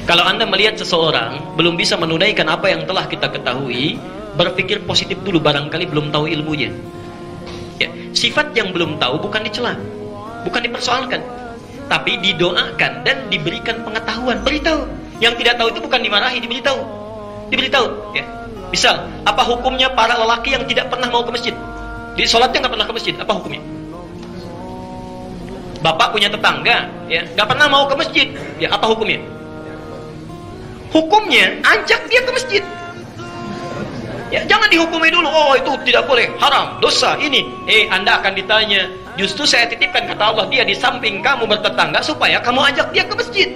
Kalau Anda melihat seseorang belum bisa menunaikan apa yang telah kita ketahui, berpikir positif dulu, barangkali belum tahu ilmunya. Ya, sifat yang belum tahu bukan dicela, bukan dipersoalkan, tapi didoakan dan diberikan pengetahuan. Beritahu. Yang tidak tahu itu bukan dimarahi, diberitahu. Diberitahu. Ya. Misal, apa hukumnya para lelaki yang tidak pernah mau ke masjid? Di sholatnya nggak pernah ke masjid, apa hukumnya? Bapak punya tetangga, ya, nggak pernah mau ke masjid, ya, apa hukumnya? Hukumnya, ajak dia ke masjid. Ya, jangan dihukumi dulu, oh itu tidak boleh, haram, dosa, ini. Anda akan ditanya, justru saya titipkan kata Allah, dia di samping kamu bertetangga supaya kamu ajak dia ke masjid.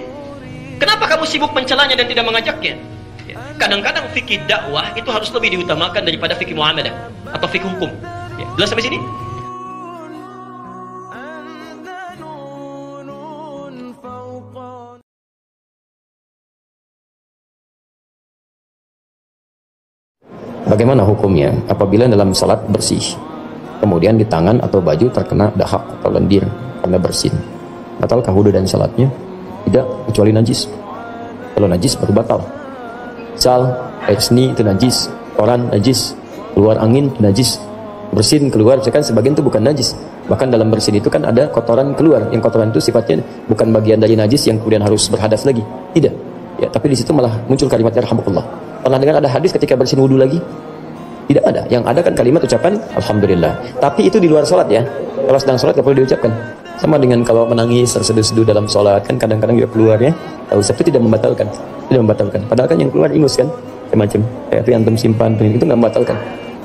Kenapa kamu sibuk mencelanya dan tidak mengajaknya? Ya, kadang-kadang fikih dakwah itu harus lebih diutamakan daripada fikih muamalah atau fikih hukum. Ya, jelas sampai sini? Bagaimana hukumnya apabila dalam salat bersih, kemudian di tangan atau baju terkena dahak atau lendir karena bersin? Batalkah wudu dan salatnya? Tidak, kecuali najis. Kalau najis baru batal. Misal air seni itu najis, koran najis, keluar angin itu najis, bersin keluar, kan sebagian itu bukan najis. Bahkan dalam bersin itu kan ada kotoran keluar, yang kotoran itu sifatnya bukan bagian dari najis yang kemudian harus berhadas lagi. Tidak. Ya, tapi di situ malah muncul kalimat yarhamukallah. Pernah dengar ada hadis ketika bersin wudu lagi? Tidak ada. Yang ada kan kalimat ucapan alhamdulillah. Tapi itu di luar sholat ya. Kalau sedang sholat tidak perlu diucapkan. Sama dengan kalau menangis terseduh-seduh dalam sholat kan kadang-kadang juga keluar ya. Tapi tidak membatalkan. Tidak membatalkan. Padahal kan yang keluar ingus kan, macam kayak itu yang antum simpan itu nggak membatalkan.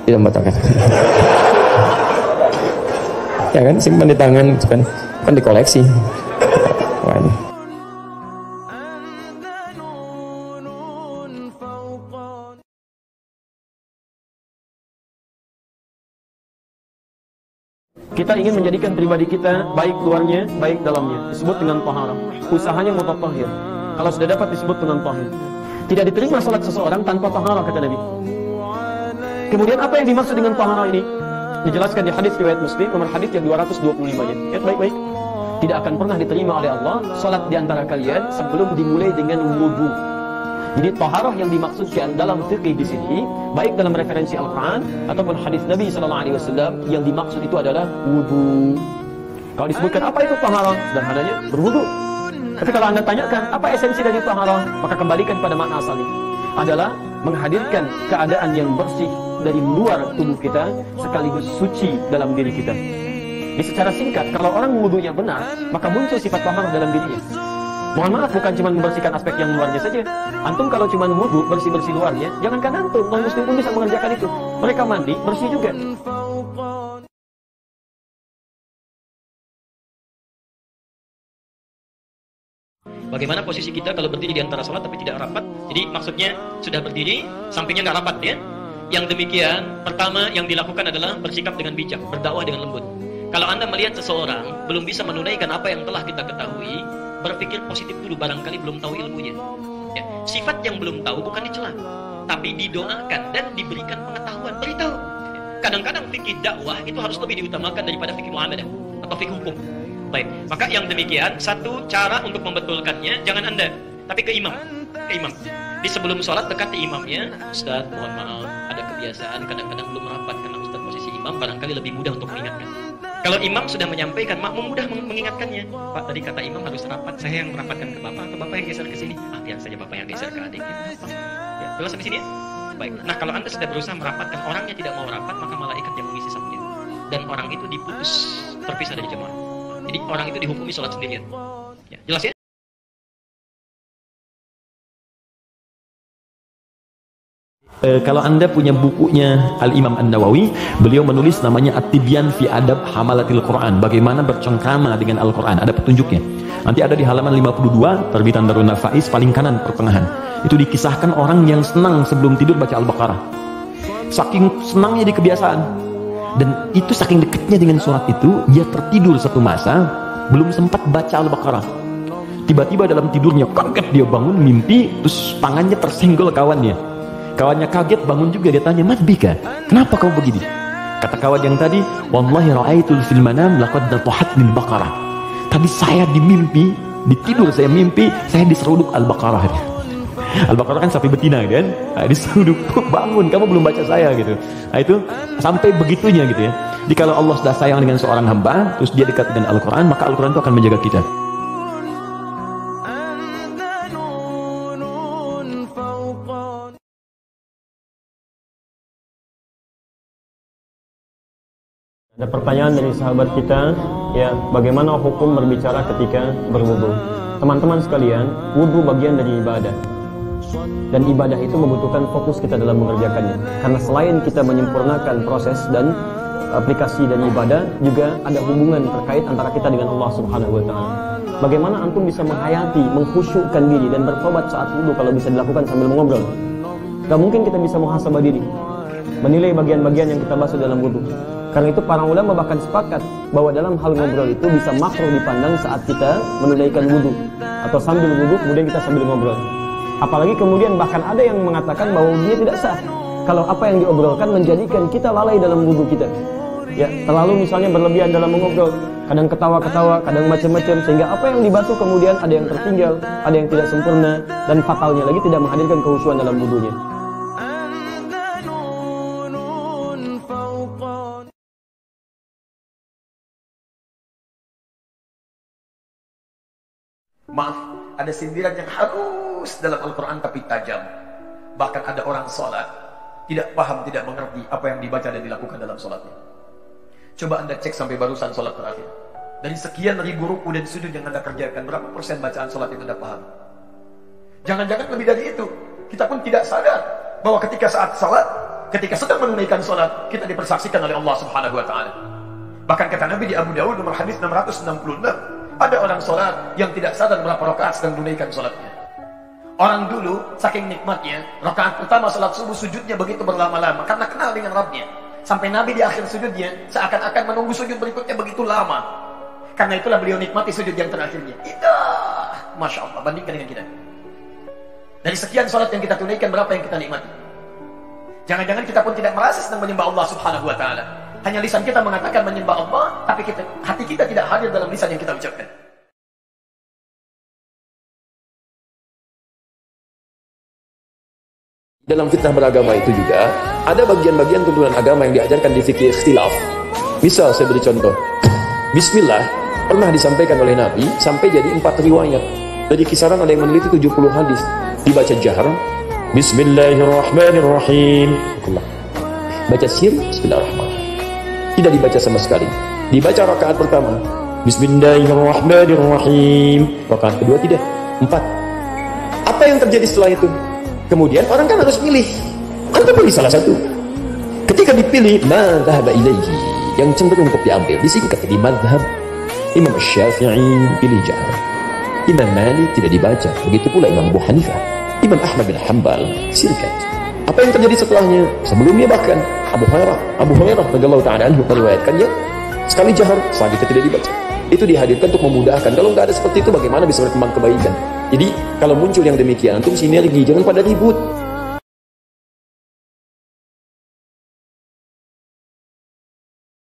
Tidak membatalkan. Ya kan simpan di tangan kan dikoleksi. Wah, ini. Kita ingin menjadikan pribadi kita baik luarnya, baik dalamnya. Disebut dengan taharah. Usahanya mutatahhir. Kalau sudah dapat disebut dengan tahir. Tidak diterima salat seseorang tanpa taharah, kata Nabi. Kemudian apa yang dimaksud dengan taharah ini? Dijelaskan di hadis riwayat Muslim, nomor hadis yang 225-nya. Lihat baik-baik. Tidak akan pernah diterima oleh Allah salat di antara kalian sebelum dimulai dengan wudu. Jadi taharah yang dimaksudkan dalam fikih di sini, baik dalam referensi Al-Quran ataupun hadis Nabi SAW, yang dimaksud itu adalah wudu. Kalau disebutkan apa itu taharah, sederhananya berwudu. Tapi kalau Anda tanyakan apa esensi dari taharah, maka kembalikan pada makna asalnya. Adalah menghadirkan keadaan yang bersih dari luar tubuh kita sekaligus suci dalam diri kita. Jadi secara singkat, kalau orang wudunya benar, maka muncul sifat taharah dalam dirinya. Mohon maaf, bukan cuma membersihkan aspek yang luarnya saja. Antum kalau cuma wudu, bersih-bersih luarnya, jangankan antum, non-muslim pun bisa mengerjakan itu. Mereka mandi, bersih juga. Bagaimana posisi kita kalau berdiri di antara sholat tapi tidak rapat? Jadi maksudnya sudah berdiri, sampingnya nggak rapat ya. Yang demikian, pertama yang dilakukan adalah bersikap dengan bijak, berdakwah dengan lembut. Kalau Anda melihat seseorang belum bisa menunaikan apa yang telah kita ketahui, berpikir positif dulu, barangkali belum tahu ilmunya. Ya, sifat yang belum tahu bukan dicela, tapi didoakan dan diberikan pengetahuan. Beritahu. Kadang-kadang fikih dakwah itu harus lebih diutamakan daripada fikih muamalah atau fikih hukum. Baik, maka yang demikian satu cara untuk membetulkannya, jangan Anda, tapi ke imam. Ke imam. Di sebelum sholat dekati imamnya, Ustaz, mohon maaf, ada kebiasaan kadang-kadang belum rapat karena Ustaz posisi imam, barangkali lebih mudah untuk mengingatkan. Kalau imam sudah menyampaikan, makmum mudah mengingatkannya. Pak, tadi kata imam harus rapat, saya yang merapatkan ke bapak atau bapak yang geser ke sini. Biar saja bapak yang geser ke adiknya. Ya, jelas sampai sini ya? Baik. Nah, kalau Anda sudah berusaha merapatkan, orangnya tidak mau rapat, maka malaikat yang mengisi safnya. Dan orang itu diputus, terpisah dari jemaah. Jadi orang itu dihukumi sholat sendirian. Ya, jelas ya? Kalau Anda punya bukunya Al-Imam An-Nawawi, beliau menulis namanya At-Tibyan fi Adab Hamalatil Quran, bagaimana bercengkrama dengan Al-Quran, ada petunjuknya. Nanti ada di halaman 52, terbitan Darun Al-Faiz, paling kanan pertengahan. Itu dikisahkan orang yang senang sebelum tidur baca Al-Baqarah. Saking senangnya di kebiasaan. Dan itu saking dekatnya dengan surat itu, dia tertidur satu masa, belum sempat baca Al-Baqarah. Tiba-tiba dalam tidurnya, kaget dia bangun, mimpi, terus tangannya tersenggol kawannya. Kawannya kaget, bangun juga, dia tanya, "Mat bika, kenapa kau begini?" Kata kawan yang tadi, "Wallahi ra'aitul fil manam laqad datahatnil baqarah." Tadi saya di mimpi, di tidur saya mimpi, saya diseruduk Al-Baqarah. Al-Baqarah kan sapi betina kan. Nah, disuruh bangun, kamu belum baca saya gitu. Nah, itu sampai begitunya gitu ya. Jadi kalau Allah sudah sayang dengan seorang hamba, terus dia dekat dengan Al-Quran, maka Al-Quran itu akan menjaga kita. Ada pertanyaan dari sahabat kita, ya, bagaimana hukum berbicara ketika berwudu? Teman-teman sekalian, wudu bagian dari ibadah. Dan ibadah itu membutuhkan fokus kita dalam mengerjakannya. Karena selain kita menyempurnakan proses dan aplikasi dan ibadah, juga ada hubungan terkait antara kita dengan Allah Subhanahu wa taala. Bagaimana antum bisa menghayati, mengkhusyukkan diri dan bertobat saat wudu kalau bisa dilakukan sambil mengobrol? Gak mungkin kita bisa muhasabah diri, menilai bagian-bagian yang kita basuh dalam wudu. Karena itu para ulama bahkan sepakat bahwa dalam hal ngobrol itu bisa makruh dipandang saat kita menunaikan wudu atau sambil wudu kemudian kita sambil ngobrol. Apalagi kemudian bahkan ada yang mengatakan bahwa wudunya tidak sah kalau apa yang diobrolkan menjadikan kita lalai dalam wudu kita. Ya, terlalu misalnya berlebihan dalam mengobrol, kadang ketawa-ketawa, kadang macam-macam, sehingga apa yang dibasuh kemudian ada yang tertinggal, ada yang tidak sempurna, dan fatalnya lagi tidak menghadirkan kehusuan dalam wudunya. Maaf, ada sindiran yang halus dalam Al-Quran tapi tajam. Bahkan ada orang sholat tidak paham, tidak mengerti apa yang dibaca dan dilakukan dalam sholatnya. Coba anda cek sampai barusan sholat terakhir. Dari sekian ribu ruku dan sujud yang anda kerjakan, berapa persen bacaan sholat yang anda paham? Jangan-jangan lebih dari itu. Kita pun tidak sadar bahwa ketika saat sholat, ketika sedang menunaikan sholat, kita dipersaksikan oleh Allah Subhanahu wa taala. Bahkan kata Nabi di Abu Dawud nomor hadis 666, ada orang sholat yang tidak sadar berapa rakaat sedang menunaikan sholatnya. Orang dulu saking nikmatnya, rakaat pertama sholat subuh sujudnya begitu berlama-lama karena kenal dengan Rabbnya. Sampai Nabi di akhir sujudnya seakan-akan menunggu sujud berikutnya begitu lama. Karena itulah beliau nikmati sujud yang terakhirnya. Indah, Masya Allah, bandingkan dengan kita. Dari sekian sholat yang kita tunaikan, berapa yang kita nikmati? Jangan-jangan kita pun tidak merasa sedang menyembah Allah Subhanahu wa ta'ala. Hanya lisan kita mengatakan menyembah Allah, tapi hati kita tidak hadir dalam lisan yang kita ucapkan. Dalam fitnah beragama itu juga ada bagian-bagian tuntunan agama yang diajarkan di fikih ikhtilaf. Misal saya beri contoh, Bismillah pernah disampaikan oleh Nabi sampai jadi 4 riwayat. Dari kisaran ada yang meneliti 70 hadis. Dibaca jahar, Bismillahirrahmanirrahim. Baca sir, Bismillahirrahmanirrahim. Tidak dibaca sama sekali. Dibaca rakaat pertama, Bismillahirrahmanirrahim. Rakaat kedua tidak. 4. Apa yang terjadi setelah itu? Kemudian orang kan harus milih. Anda pilih salah satu. Ketika dipilih, madhaba ilaihi, yang cenderung untuk diambil, disingkat di madhab. Imam Syafi'i pilih jahar. Imam Malik tidak dibaca. Begitu pula Imam Abu Hanifah. Imam Ahmad bin Hanbal sirkat. Apa yang terjadi setelahnya? Sebelumnya bahkan Abu Hurairah radhiyallahu ta'ala anhu meriwayatkannya sekali jahar, selanjutnya tidak dibaca. Itu dihadirkan untuk memudahkan. Kalau nggak ada seperti itu, bagaimana bisa berkembang kebaikan? Jadi kalau muncul yang demikian, antum sinergi, jangan pada ribut.